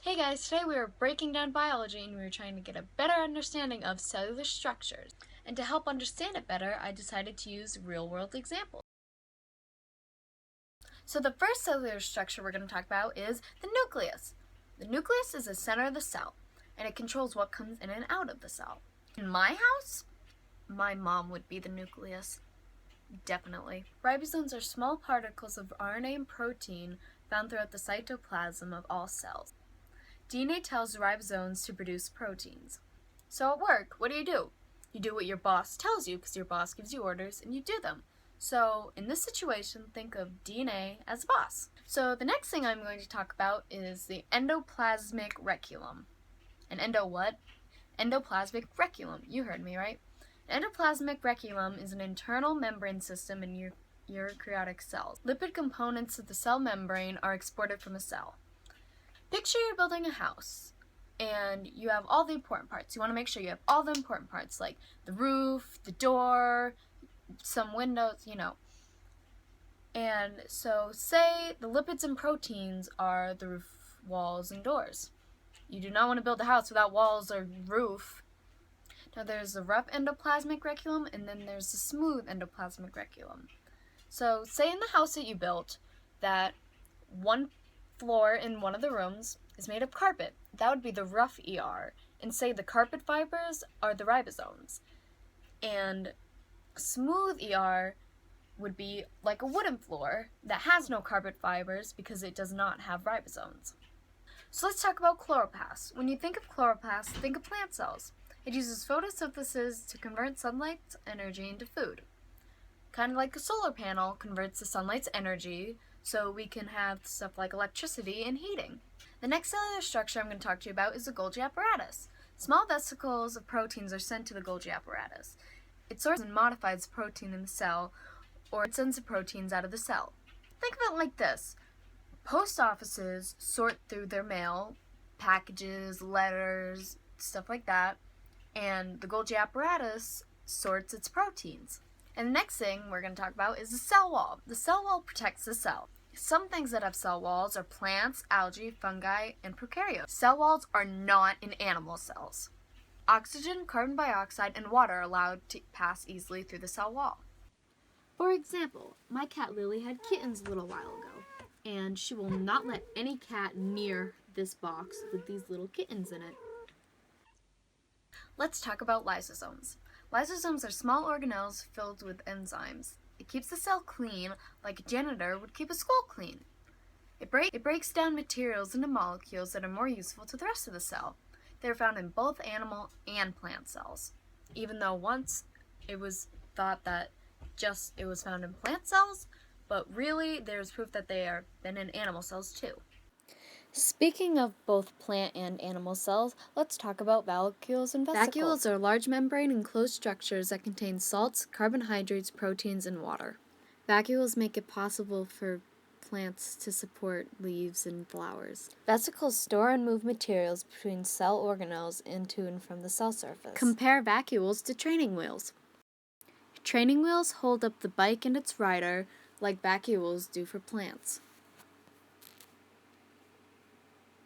Hey guys, today we are breaking down biology and we were trying to get a better understanding of cellular structures. And to help understand it better, I decided to use real-world examples. So the first cellular structure we're going to talk about is the nucleus. The nucleus is the center of the cell, and it controls what comes in and out of the cell. In my house, my mom would be the nucleus. Definitely. Ribosomes are small particles of RNA and protein found throughout the cytoplasm of all cells. DNA tells ribosomes to produce proteins. So at work, what do? You do what your boss tells you because your boss gives you orders and you do them. So in this situation, think of DNA as a boss. So the next thing I'm going to talk about is the endoplasmic reticulum. An endo what? Endoplasmic reticulum. You heard me, right? An endoplasmic reticulum is an internal membrane system in eukaryotic cells. Lipid components of the cell membrane are exported from a cell. Picture you're building a house, and you have all the important parts. You want to make sure you have all the important parts, like the roof, the door, some windows, And so, say the lipids and proteins are the roof, walls, and doors. You do not want to build a house without walls or roof. Now there's the rough endoplasmic reticulum, and then there's the smooth endoplasmic reticulum. So, say in the house that you built that one floor in one of the rooms is made of carpet. That would be the rough ER. And say the carpet fibers are the ribosomes. And smooth ER would be like a wooden floor that has no carpet fibers because it does not have ribosomes. So let's talk about chloroplast. When you think of chloroplast, think of plant cells. It uses photosynthesis to convert sunlight's energy into food. Kind of like a solar panel converts the sunlight's energy so we can have stuff like electricity and heating. The next cellular structure I'm going to talk to you about is the Golgi Apparatus. Small vesicles of proteins are sent to the Golgi Apparatus. It sorts and modifies protein in the cell, or it sends the proteins out of the cell. Think of it like this. Post offices sort through their mail, packages, letters, stuff like that, and the Golgi Apparatus sorts its proteins. And the next thing we're going to talk about is the cell wall. The cell wall protects the cell. Some things that have cell walls are plants, algae, fungi, and prokaryotes. Cell walls are not in animal cells. Oxygen, carbon dioxide, and water are allowed to pass easily through the cell wall. For example, my cat Lily had kittens a little while ago, and she will not let any cat near this box with these little kittens in it. Let's talk about lysosomes. Lysosomes are small organelles filled with enzymes. It keeps the cell clean like a janitor would keep a school clean. It breaks down materials into molecules that are more useful to the rest of the cell. They are found in both animal and plant cells. Even though once it was thought that it was found in plant cells, but really there's proof that they are been in animal cells too. Speaking of both plant and animal cells, let's talk about vacuoles and vesicles. Vacuoles are large membrane enclosed structures that contain salts, carbohydrates, proteins, and water. Vacuoles make it possible for plants to support leaves and flowers. Vesicles store and move materials between cell organelles into and from the cell surface. Compare vacuoles to training wheels. Training wheels hold up the bike and its rider like vacuoles do for plants.